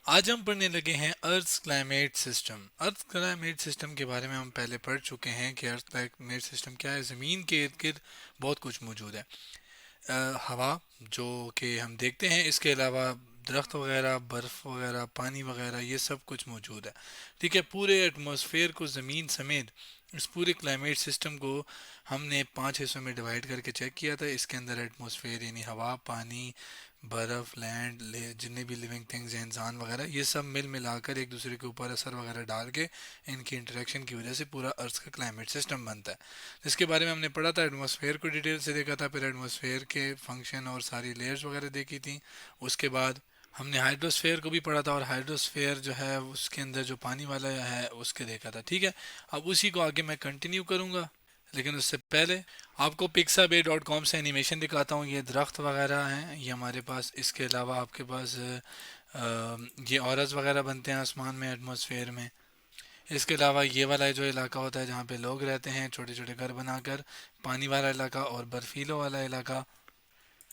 आज हम पढ़ने लगे हैं अर्थ क्लाइमेट सिस्टम। अर्थ क्लाइमेट सिस्टम के बारे में हम पहले पढ़ चुके हैं कि अर्थ क्लाइमेट सिस्टम क्या है। ज़मीन के इर्द गिर्द बहुत कुछ मौजूद है। हवा जो कि हम देखते हैं, इसके अलावा दरख्त वगैरह, बर्फ़ वगैरह, पानी वगैरह, ये सब कुछ मौजूद है। ठीक है, पूरे एटमॉस्फेयर को, ज़मीन समेत इस पूरे क्लाइमेट सिस्टम को हमने 5 हिस्सों में डिवाइड करके चेक किया था। इसके अंदर एटमॉस्फेयर यानी हवा, पानी, बर्फ़, लैंड, जितने भी लिविंग थिंग्स हैं, इंसान वगैरह, ये सब मिल मिलाकर एक दूसरे के ऊपर असर वगैरह डाल के इनकी इंटरेक्शन की वजह से पूरा अर्थ का क्लाइमेट सिस्टम बनता है। इसके बारे में हमने पढ़ा था, एटमॉस्फेयर को डिटेल से देखा था, फिर एटमॉस्फेयर के फंक्शन और सारी लेयर्स वगैरह देखी थी। उसके बाद हमने हाइड्रोस्फेयर को भी पढ़ा था, और हाइड्रोस्फेयर जो है उसके अंदर जो पानी वाला है उसके देखा था। ठीक है, अब उसी को आगे मैं कंटिन्यू करूँगा, लेकिन उससे पहले आपको pixabay.com से एनिमेशन दिखाता हूँ। ये दरख्त वगैरह हैं ये हमारे पास। इसके अलावा आपके पास ये ऑरस वगैरह बनते हैं आसमान में, एटमॉस्फेयर में। इसके अलावा ये वाला जो इलाका होता है जहाँ पे लोग रहते हैं छोटे छोटे घर बनाकर, पानी वाला इलाका और बर्फीलों वाला इलाका।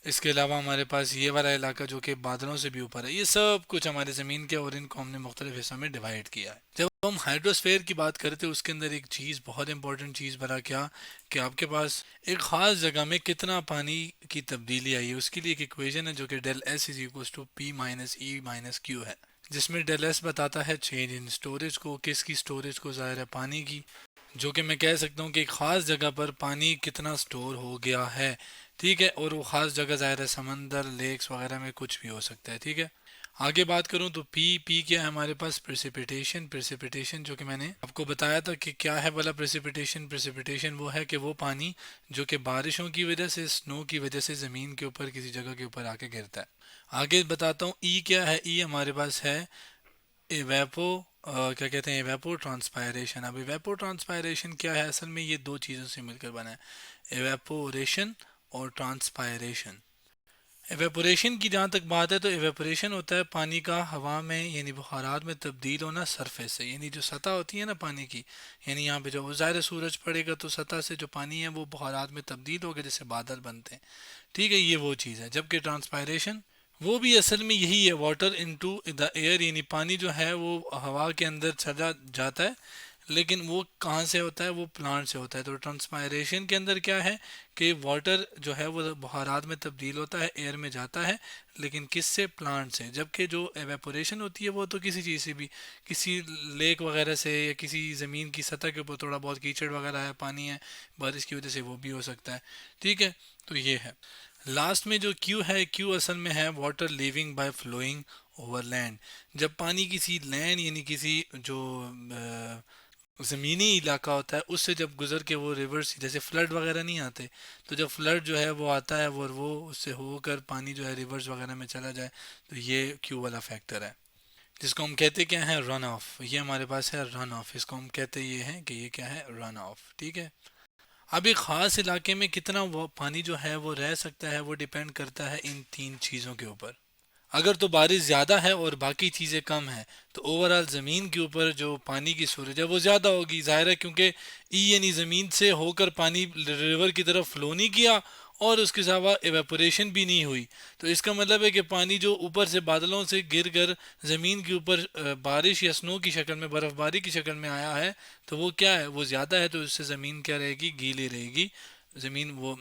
इसके अलावा हमारे पास ये वाला इलाका जो कि बादलों से भी ऊपर है। ये सब कुछ हमारे ज़मीन के, और इनको हमने मुख्तलिफ हिस्सों में डिवाइड किया है। जब हम हाइड्रोस्फेयर की बात करते हैं, उसके अंदर एक चीज़, बहुत इंपॉर्टेंट चीज़ भला क्या, कि आपके पास एक ख़ास जगह में कितना पानी की तब्दीली आई है, उसके लिए एक इक्वेशन है जो कि del S is equal to P minus E minus Q है, जिसमें डेल एस बताता है चेंज इन स्टोरेज को, किसकी स्टोरेज को, ज़ाहिर है पानी की, जो कि मैं कह सकता हूँ कि एक ख़ास जगह पर पानी कितना स्टोर हो गया है। ठीक है, और वो ख़ास जगह ज़ाहिर है समंदर, लेक्स वगैरह में कुछ भी हो सकता है। ठीक है, आगे बात करूं तो पी क्या है हमारे पास, प्रेसिपिटेशन। प्रेसिपिटेशन जो कि मैंने आपको बताया था कि क्या है वाला प्रेसिपिटेशन। प्रेसिपिटेशन वो है कि वो पानी जो कि बारिशों की वजह से, स्नो की वजह से ज़मीन के ऊपर किसी जगह के ऊपर आके गिरता है। आगे बताता हूँ ई क्या है। ई हमारे पास है इवेपो, क्या कहते हैं, इवेपो ट्रांसपायरेशन। अब इवेपो ट्रांसपायरेशन क्या है, असल में ये दो चीज़ों से मिलकर बना है, इवेपोरेशन और ट्रांसपायरेशन। एवेपोरेशन की जहाँ तक बात है तो एवेपोरेशन होता है पानी का हवा में यानी बुखारात में तब्दील होना सरफेस से, यानी जो सतह होती है ना पानी की, यानी यहाँ पे जो ज़ाहिर सूरज पड़ेगा तो सतह से जो पानी है वो बुखारात में तब्दील होगा, जैसे बादल बनते हैं। ठीक है, ये वो चीज़ है। जबकि ट्रांसपायरेशन वो भी असल में यही है, वाटर इनटू द एयर, यानी पानी जो है वो हवा के अंदर चला जाता है, लेकिन वो कहाँ से होता है, वो प्लांट से होता है। तो ट्रांसपायरेशन के अंदर क्या है कि वाटर जो है वो बुखारात में तब्दील होता है, एयर में जाता है, लेकिन किससे, प्लांट से। जबकि जो एवेपोरेशन होती है वो तो किसी चीज़ से भी, किसी लेक वगैरह से, या किसी ज़मीन की सतह के ऊपर थोड़ा बहुत कीचड़ वगैरह है, पानी है, बारिश की वजह से, वो भी हो सकता है। ठीक है, तो ये है। लास्ट में जो क्यू है, क्यू असल में है water leaving by flowing over land. जब पानी किसी लैंड यानी किसी जो ज़मीनी इलाका होता है उससे जब गुजर के वो रिवर्स, जैसे फ्लड वगैरह नहीं आते, तो जब फ्लड जो है वो आता है वो उससे होकर पानी जो है रिवर्स वगैरह में चला जाए, तो ये क्यू वाला फैक्टर है, जिसको हम कहते क्या है, रन ऑफ। ये हमारे पास है रन ऑफ, इसको हम कहते ये हैं कि ये क्या है, रन ऑफ। ठीक है, अब एक ख़ास इलाके में कितना वो पानी जो है वो रह सकता है, वो डिपेंड करता है इन तीन चीज़ों के ऊपर। अगर तो बारिश ज़्यादा है और बाकी चीज़ें कम हैं, तो ओवरऑल ज़मीन के ऊपर जो पानी की स्टोरेज है वो ज़्यादा होगी, ज़ाहिर है, क्योंकि ई यानी ज़मीन से होकर पानी रिवर की तरफ फ्लो नहीं किया, और उसके अलावा एवेपोरेशन भी नहीं हुई। तो इसका मतलब है कि पानी जो ऊपर से बादलों से गिर कर ज़मीन के ऊपर बारिश या स्नो की शक्ल में, बर्फ़बारी की शक्ल में आया है, तो वो क्या है, वो ज़्यादा है, तो इससे ज़मीन क्या रहेगी, गीली रहेगी, ज़मीन वो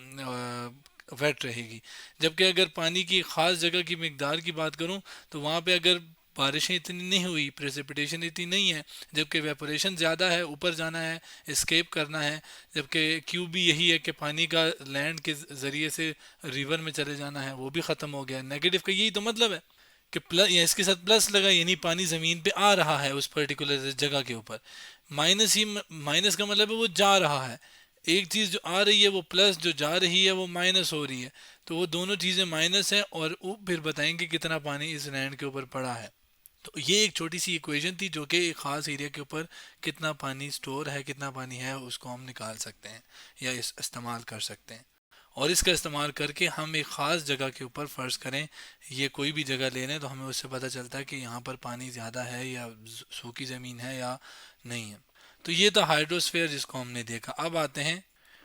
वेट रहेगी। जबकि अगर पानी की ख़ास जगह की मकदार की बात करूं, तो वहाँ पे अगर बारिशें इतनी नहीं हुई, प्रेसिपिटेशन इतनी नहीं है, जबकि वेपोरेशन ज़्यादा है, ऊपर जाना है, एस्केप करना है, जबकि क्यू भी यही है कि पानी का लैंड के ज़रिए से रिवर में चले जाना है, वो भी ख़त्म हो गया। नेगेटिव का यही तो मतलब है कि प्लस, या इसके साथ प्लस लगा, यानी पानी ज़मीन पे आ रहा है उस पर्टिकुलर जगह के ऊपर। माइनस ही, माइनस का मतलब है वो जा रहा है। एक चीज़ जो आ रही है वो प्लस, जो जा रही है वो माइनस हो रही है, तो वो दोनों चीज़ें माइनस हैं, और वो फिर बताएंगे कितना पानी इस लैंड के ऊपर पड़ा है। तो ये एक छोटी सी इक्वेशन थी जो कि एक ख़ास एरिया के ऊपर कितना पानी स्टोर है, कितना पानी है, उसको हम निकाल सकते हैं या इस्तेमाल कर सकते हैं। और इसका इस्तेमाल करके हम एक ख़ास जगह के ऊपर फ़र्ज़ करें, ये कोई भी जगह ले लें, तो हमें उससे पता चलता है कि यहाँ पर पानी ज़्यादा है या सूखी ज़मीन है या नहीं है। तो ये था हाइड्रोस्फेयर जिसको हमने देखा। अब आते हैं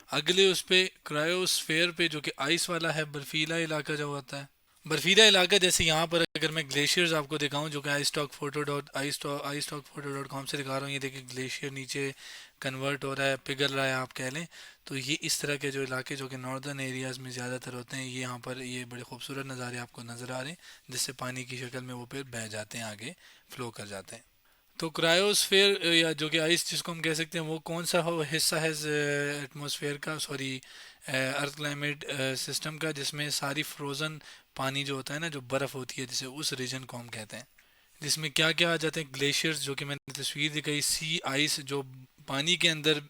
अगले उस पे, क्रायोस्फेयर पे, जो कि आइस वाला है, बर्फीला इलाका जो होता है। बर्फीला इलाका जैसे यहाँ पर अगर मैं ग्लेशियर्स आपको दिखाऊं जो कि iStock photo.com से दिखा रहा हूँ, ये देखिए ग्लेशियर नीचे कन्वर्ट हो रहा है, पिघल रहा है आप कह लें। तो ये इस तरह के जो इलाके जो कि नॉर्दर्न एरियाज में ज़्यादातर होते हैं, ये यहाँ पर ये बड़े खूबसूरत नज़ारे आपको नज़र आ रहे हैं, जिससे पानी की शक्ल में वो फिर बह जाते हैं, आगे फ्लो कर जाते हैं। तो क्रायोस्फेयर या जो कि आइस जिसको हम कह सकते हैं, वो कौन सा हिस्सा है एटमॉस्फेयर का, सॉरी अर्थ क्लाइमेट सिस्टम का, जिसमें सारी फ्रोज़न पानी जो होता है ना, जो बर्फ़ होती है, जिसे उस रीजन को हम कहते हैं। जिसमें क्या क्या आ जाते हैं, ग्लेशियर्स जो कि मैंने तस्वीर दिखाई, सी आइस जो पानी के अंदर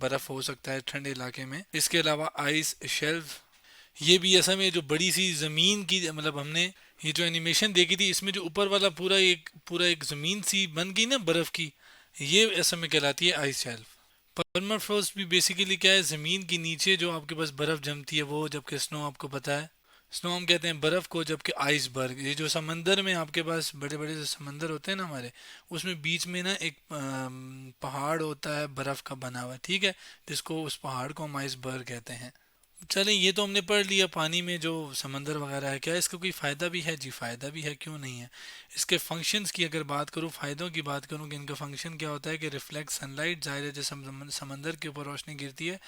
बर्फ़ हो सकता है ठंडे इलाके में, इसके अलावा आइस शेल्फ, ये भी असल में जो बड़ी सी ज़मीन की, मतलब हमने ये जो एनिमेशन देखी थी, इसमें जो ऊपर वाला पूरा एक ज़मीन सी बन गई ना बर्फ़ की, ये असल में कहलाती है आइस शेल्फ। परमाफ्रोस्ट भी बेसिकली क्या है, ज़मीन के नीचे जो आपके पास बर्फ़ जमती है वो, जबकि स्नो आपको पता है, स्नो हम कहते हैं बर्फ़ को, जबकि आइसबर्ग ये जो समंदर में आपके पास बड़े बड़े जो समंदर होते हैं ना हमारे, उसमें बीच में ना एक पहाड़ होता है बर्फ़ का बना हुआ, ठीक है, जिसको उस पहाड़ को हम आइसबर्ग कहते हैं। चलें, ये तो हमने पढ़ लिया पानी में जो समंदर वगैरह है, क्या इसका कोई फ़ायदा भी है? जी फ़ायदा भी है, क्यों नहीं है। इसके फंक्शंस की अगर बात करूँ, फ़ायदों की बात करूँ कि इनका फंक्शन क्या होता है कि रिफ्लेक्ट सनलाइट, ज़ाहिर है जैसे समंदर के ऊपर रोशनी गिरती है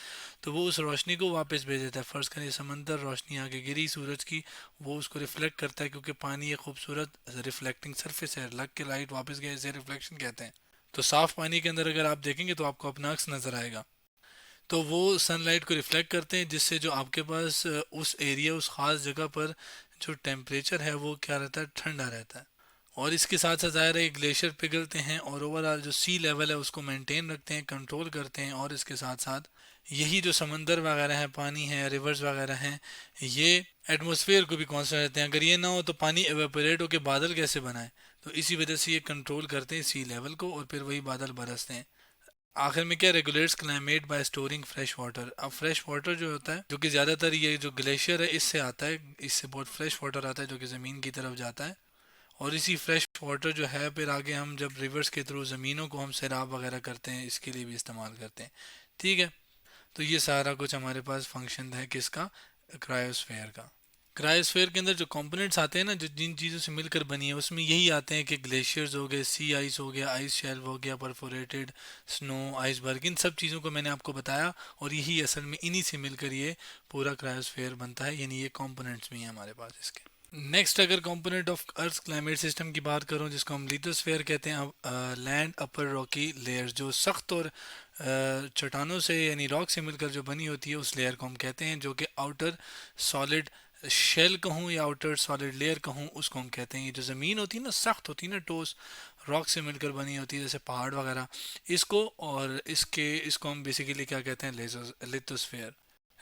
तो वो उस रोशनी को वापस भेज देता है। फ़र्ज़ करिए समंदर रोशनी आके गिरी सूरज की, वो उसको रिफ्लेक्ट करता है, क्योंकि पानी एक खूबसूरत रिफ्लेक्टिंग सरफेस है, लग के लाइट वापस गए, इसे रिफ्लेक्शन कहते हैं। तो साफ़ पानी के अंदर अगर आप देखेंगे तो आपको अपना अक्स नज़र आएगा। तो वो सनलाइट को रिफ्लेक्ट करते हैं, जिससे जो आपके पास उस एरिया, उस ख़ास जगह पर जो टेम्परेचर है वो क्या रहता है, ठंडा रहता है। और इसके साथ साथ ज़ाहिर है ग्लेशियर पिघलते हैं और ओवरऑल जो सी लेवल है उसको मेंटेन रखते हैं, कंट्रोल करते हैं। और इसके साथ साथ यही जो समंदर वगैरह है, पानी है, रिवर्स वगैरह हैं, ये एटमॉस्फेयर को भी कॉन्स्टेंट रहते हैं। अगर ये ना हो तो पानी एवेपोरेट होकर बादल कैसे बनाए, तो इसी वजह से ये कंट्रोल करते हैं सी लेवल को, और फिर वही बादल बरसते हैं। आखिर में क्या, regulates climate bye storing fresh water. अब फ्रेश वाटर जो होता है, जो कि ज़्यादातर ये जो ग्लेशियर है इससे आता है, इससे बहुत फ्रेश वाटर आता है जो कि ज़मीन की तरफ जाता है। और इसी फ्रेश वाटर जो है फिर आगे हम जब रिवर्स के थ्रू ज़मीनों को हम सैराब वगैरह करते हैं, इसके लिए भी इस्तेमाल करते हैं। ठीक है, तो ये सारा कुछ हमारे पास फंक्शन है किसका, क्रायोस्फेयर का। क्रायोस्फेयर के अंदर जो कंपोनेंट्स आते हैं ना, जो जिन चीज़ों से मिलकर बनी है, उसमें यही आते हैं कि ग्लेशियर्स हो गए, सी आइस हो गया, आइस शेल्फ हो गया, परफोरेटेड स्नो, आइसबर्ग, इन सब चीज़ों को मैंने आपको बताया। और यही असल में इन्हीं से मिलकर ये पूरा क्रायोस्फेयर बनता है, यानी ये कंपोनेंट्स भी हैं हमारे पास इसके। नेक्स्ट, अगर component of earth climate system की बात करूं, जिसको हम लिथोस्फेयर कहते हैं, अब लैंड अपर रॉकी लेयर, जो सख्त और चट्टानों से यानी रॉक से मिलकर जो बनी होती है, उस लेयर को हम कहते हैं, जो कि आउटर सॉलिड शेल कहूँ या आउटर सॉलिड लेयर कहूँ, उसको हम कहते हैं। ये जो ज़मीन होती है ना, सख्त होती है ना, ठोस रॉक से मिलकर बनी होती है, जैसे पहाड़ वगैरह, इसको और इसको हम बेसिकली क्या कहते हैं, लिथोस्फेयर।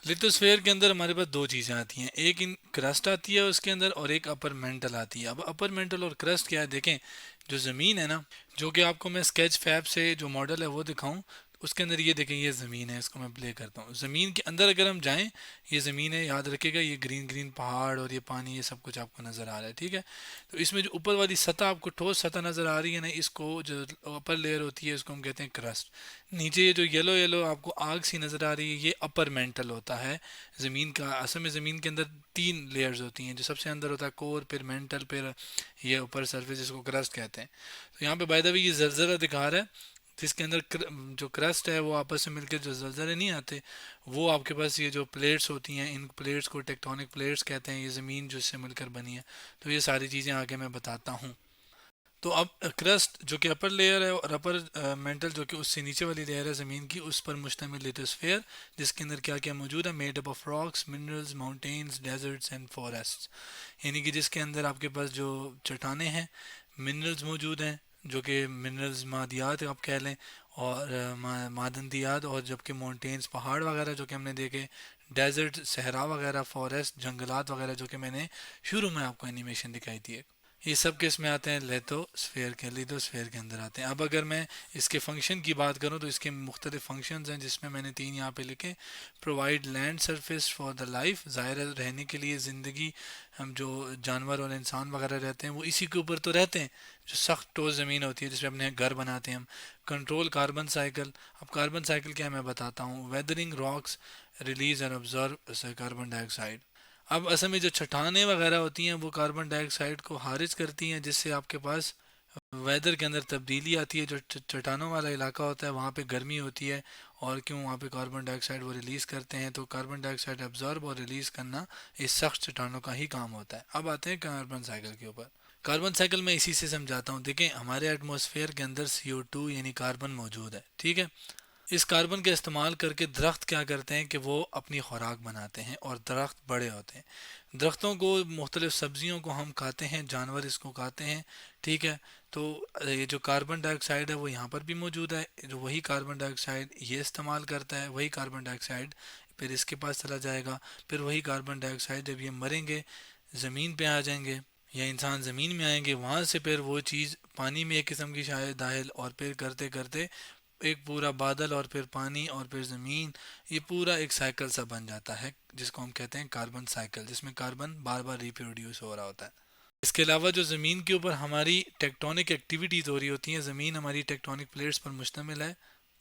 लिथोस्फेयर के अंदर हमारे पास दो चीज़ें आती हैं, एक इन क्रस्ट आती है उसके अंदर, और एक अपर मेंटल आती है। अब अपर मेंटल और क्रस्ट क्या है, देखें, जो ज़मीन है ना, जो कि आपको मैं स्केच फैब से जो मॉडल है वो दिखाऊं, उसके अंदर ये देखें, ये ज़मीन है, इसको मैं प्ले करता हूँ। ज़मीन के अंदर अगर हम जाएं, ये ज़मीन है, याद रखिएगा, ये ग्रीन ग्रीन पहाड़ और ये पानी, ये सब कुछ आपको नज़र आ रहा है, ठीक है। तो इसमें जो ऊपर वाली सतह आपको ठोस सतह नज़र आ रही है ना, इसको जो अपर लेयर होती है इसको हम कहते हैं क्रस्ट। नीचे ये जो येलो येलो आपको आग सी नज़र आ रही है, ये अपर मेंटल होता है ज़मीन का। असल में ज़मीन के अंदर तीन लेयर्स होती हैं, जो सबसे अंदर होता है कोर, फिर मेंटल, फिर ये ऊपर सरफेस, जिसको क्रस्ट कहते हैं। तो यहाँ पे बाय द वे ये जलजला दिखा रहा है, जिसके अंदर जो क्रस्ट है वो आपस में मिलकर जो जलजले नहीं आते, वो आपके पास ये जो प्लेट्स होती हैं, इन प्लेट्स को टेक्टोनिक प्लेट्स कहते हैं, ये ज़मीन जो इससे मिलकर बनी है। तो ये सारी चीज़ें आगे मैं बताता हूँ। तो अब क्रस्ट जो कि अपर लेयर है, और अपर मेंटल जो कि उससे नीचे वाली लेयर है ज़मीन की, उस पर मुश्तमिल लिथोस्फेयर, जिसके अंदर क्या क्या मौजूद है, made up of rocks, minerals, mountains, deserts and forest. यानी कि जिसके अंदर आपके पास जो चट्टानें हैं, मिनरल्स मौजूद हैं, जो कि मिनरल्स मादियात आप कह लें, और मादनदियात, और जबकि माउंटेन्स पहाड़ वगैरह जो कि हमने देखे, डेजर्ट सहरा वगैरह, फॉरेस्ट जंगलात वगैरह, जो कि मैंने शुरू में आपको एनिमेशन दिखाई थी। ये सब किस में आते हैं, लिथोस्फेयर के अंदर आते हैं। अब अगर मैं इसके फंक्शन की बात करूं, तो इसके मुख्तलिफ फंक्शंस हैं, जिसमें मैंने तीन यहाँ पे लिखे। Provide land surface for the life, ज़ाहिर है रहने के लिए ज़िंदगी, हम जो जानवर और इंसान वगैरह रहते हैं वो इसी के ऊपर तो रहते हैं, जो सख्त ठोस ज़मीन होती है जिसमें अपने घर बनाते हैं हम। Control carbon cycle. अब कार्बन साइकिल क्या है मैं बताता हूँ। Weathering rocks, release and observe carbon dioxide. अब असल में जो चट्टानें वगैरह होती हैं वो कार्बन डाइऑक्साइड को खारिज करती हैं, जिससे आपके पास वेदर के अंदर तब्दीली आती है। जो चट्टानों वाला इलाका होता है वहाँ पे गर्मी होती है, और क्यों वहाँ पे कार्बन डाइऑक्साइड वो रिलीज़ करते हैं, तो कार्बन डाइऑक्साइड एब्जॉर्ब और रिलीज़ करना इस सख्त चट्टानों का ही काम होता है। अब आते हैं कार्बन साइकिल के ऊपर। कार्बन साइकिल मैं इसी से समझाता हूँ। देखें, हमारे एटमॉस्फेयर के अंदर CO2 यानी कार्बन मौजूद है, ठीक है। इस कार्बन का इस्तेमाल करके दरख्त क्या करते हैं कि वो अपनी खुराक बनाते हैं और दरख्त बड़े होते हैं। दरख्तों को, मुख्तलिफ सब्जियों को हम खाते हैं, जानवर इसको खाते हैं, ठीक है। तो ये जो कार्बन डाइऑक्साइड है वो यहाँ पर भी मौजूद है, जो वही कार्बन डाइऑक्साइड ये इस्तेमाल करता है, वही कार्बन डाइऑक्साइड फिर इसके पास चला जाएगा। फिर वही कार्बन डाइऑक्साइड जब ये मरेंगे, ज़मीन पे आ जाएंगे, या इंसान ज़मीन में आएंगे, वहाँ से फिर वो चीज़ पानी में एक किस्म की शायद दाखिल, और फिर करते करते एक पूरा बादल, और फिर पानी, और फिर ज़मीन, ये पूरा एक साइकिल सा बन जाता है, जिसको हम कहते हैं कार्बन साइकिल, जिसमें कार्बन बार बार रिप्रोड्यूस हो रहा होता है। इसके अलावा जो ज़मीन के ऊपर हमारी टेक्टोनिक एक्टिविटीज़ हो रही होती हैं, ज़मीन हमारी टेक्टोनिक प्लेट्स पर मुश्तमिल है,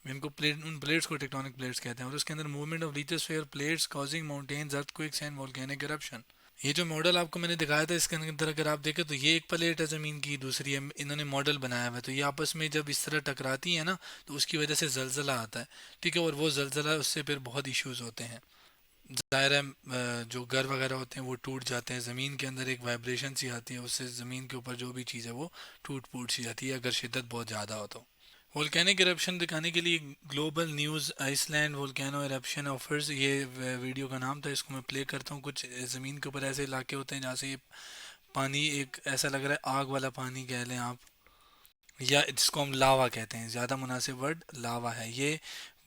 इनको प्लेट, उन प्लेट्स को टेक्टोनिक प्लेट्स कहते हैं, और उसके अंदर movement of lithosphere plates causing mountains, earthquakes and volcanic eruption. ये जो मॉडल आपको मैंने दिखाया था, इसके अंदर अगर आप देखें तो ये एक प्लेट है ज़मीन की, दूसरी है, इन्होंने मॉडल बनाया हुआ है, तो ये आपस में जब इस तरह टकराती है ना, तो उसकी वजह से जलज़ला आता है, ठीक है। और वो जलज़ला, उससे फिर बहुत इश्यूज होते हैं, ज़ाहिर है। जो घर वगैरह होते हैं वो टूट जाते हैं, ज़मीन के अंदर एक वाइब्रेशन सी आती है, उससे ज़मीन के ऊपर जो भी चीज़ है वो टूट फूट सी जाती है, अगर शिद्दत बहुत ज़्यादा हो तो। वोल्केनिक इरप्शन दिखाने के लिए Global News Iceland volcano eruption offers, ये वीडियो का नाम था, इसको मैं प्ले करता हूँ। कुछ ज़मीन के ऊपर ऐसे इलाके होते हैं जहाँ से ये पानी, एक ऐसा लग रहा है आग वाला पानी कह लें आप, या जिसको हम लावा कहते हैं, ज़्यादा मुनासिब वर्ड लावा है। ये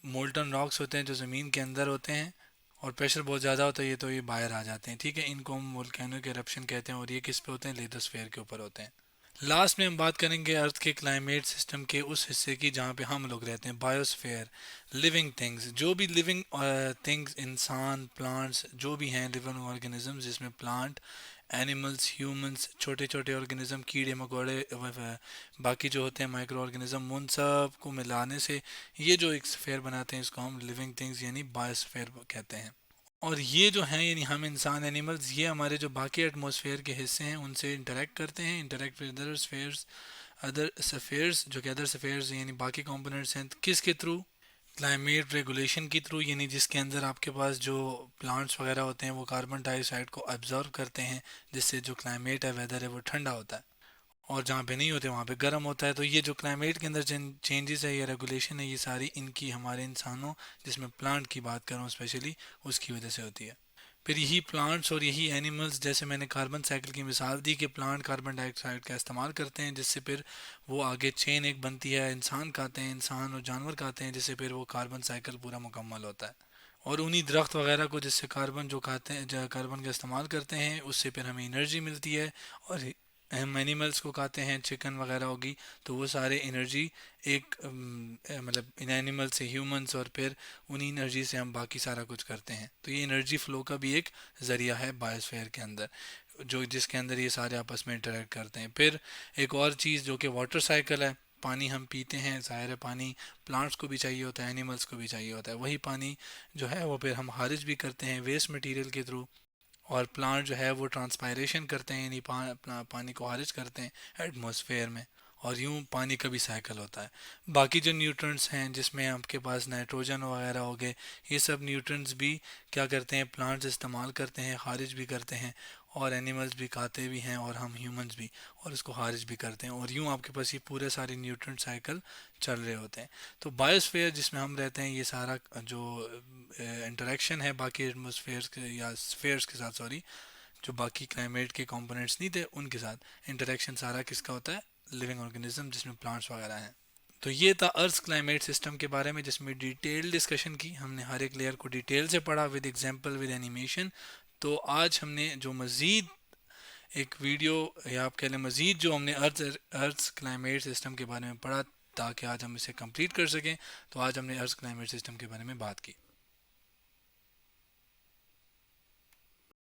मोल्टन रॉक्स होते हैं जो ज़मीन के अंदर होते हैं, और प्रेशर बहुत ज़्यादा होता है ये, तो ये बाहर आ जाते हैं, ठीक है। इनको हम वोल्केनो के इरप्शन कहते हैं, और ये किस पे होते हैं, लिथोस्फीयर के ऊपर होते हैं। लास्ट में हम बात करेंगे अर्थ के क्लाइमेट सिस्टम के उस हिस्से की जहाँ पे हम लोग रहते हैं, बायोस्फीयर। लिविंग थिंग्स, जो भी लिविंग थिंग्स, इंसान, प्लांट्स, जो भी हैं लिविंग ऑर्गेनिजम्स, जिसमें प्लांट, एनिमल्स, ह्यूमंस, छोटे छोटे ऑर्गेनिज्म, कीड़े मकोड़े, बाकी जो होते हैं माइक्रो ऑर्गेनिज्म, उन सब को मिलाने से ये जो एक स्फेयर बनाते हैं, इसको हम लिविंग थिंग्स यानी बायोस्फीयर कहते हैं। और ये जो हैं यानी हम इंसान, एनिमल्स, ये हमारे जो बाकी एटमॉस्फेयर के हिस्से हैं उनसे इंटरेक्ट करते हैं, interact with other spheres, other spheres, जो कि अदर सफेयर्स यानी बाकी कंपोनेंट्स हैं, किसके थ्रू, क्लाइमेट रेगुलेशन के थ्रू, यानी जिसके अंदर आपके पास जो प्लांट्स वगैरह होते हैं वो कार्बन डाइऑक्साइड को एब्जॉर्ब करते हैं, जिससे जो क्लाइमेट है, वेदर है, वो ठंडा होता है, और जहाँ पे नहीं होते वहाँ पे गर्म होता है। तो ये जो क्लाइमेट के अंदर चेंजेस है, ये रेगुलेशन है, ये सारी इनकी हमारे इंसानों, जिसमें प्लांट की बात कर रहा हूँ स्पेशली, उसकी वजह से होती है। फिर यही प्लांट्स और यही एनिमल्स, जैसे मैंने कार्बन साइकिल की मिसाल दी कि प्लांट कार्बन डाइऑक्साइड का इस्तेमाल करते हैं, जिससे फिर वो आगे चेन एक बनती है, इंसान खाते हैं, इंसान और जानवर खाते हैं, जिससे फिर वो कार्बन साइकिल पूरा मुकम्मल होता है। और उन्हीं दरख्त वगैरह को, जिससे कार्बन जो खाते हैं, जो कार्बन का इस्तेमाल करते हैं, उससे फिर हमें एनर्जी मिलती है। और हम एनिमल्स को खाते हैं, चिकन वगैरह होगी, तो वो सारे एनर्जी एक मतलब इन एनिमल से ह्यूमंस, और फिर उन्हीं एनर्जी से हम बाकी सारा कुछ करते हैं। तो ये एनर्जी फ्लो का भी एक ज़रिया है बायोस्फीयर के अंदर, जो जिसके अंदर ये सारे आपस में इंटरेक्ट करते हैं। फिर एक और चीज़ जो कि वाटर साइकिल है, पानी हम पीते हैं, ज़ाहिर है पानी प्लांट्स को भी चाहिए होता है, एनिमल्स को भी चाहिए होता है, वही पानी जो है वो फिर हम खारिज भी करते हैं वेस्ट मटेरियल के थ्रू, और प्लांट जो है वो ट्रांसपायरेशन करते हैं, यानी पानी को खारिज करते हैं एटमॉस्फेयर में, और यूं पानी का भी साइकिल होता है। बाकी जो न्यूट्रंट्स हैं, जिसमें आपके पास नाइट्रोजन वगैरह हो गए, ये सब न्यूट्रंट्स भी क्या करते हैं, प्लांट्स इस्तेमाल करते हैं, खारिज भी करते हैं, और एनिमल्स भी खाते भी हैं, और हम ह्यूमंस भी, और इसको खारिज भी करते हैं, और यूं आपके पास ये पूरे सारे न्यूट्रंट साइकिल चल रहे होते हैं। तो बायोस्फीयर जिसमें हम रहते हैं, ये सारा जो इंटरेक्शन है बाकी एटमोसफेयर्स के या स्फेयर्स के साथ, सॉरी, जो बाकी क्लाइमेट के कंपोनेंट्स नहीं थे उनके साथ इंटरेक्शन सारा किसका होता है, लिविंग ऑर्गेनिज्म, जिसमें प्लांट्स वगैरह हैं। तो ये था अर्थ क्लाइमेट सिस्टम के बारे में, जिसमें डिटेल डिस्कशन की हमने, हर एक लेयर को डिटेल से पढ़ा, विद एग्जांपल, विद एनिमेशन। तो आज हमने जो मज़ीद एक वीडियो, या आप कह लें मज़ीद जो हमने अर्थ क्लाइमेट सिस्टम के बारे में पढ़ा, ताकि आज हम इसे कंप्लीट कर सकें, तो आज हमने अर्थ क्लाइमेट सिस्टम के बारे में बात की।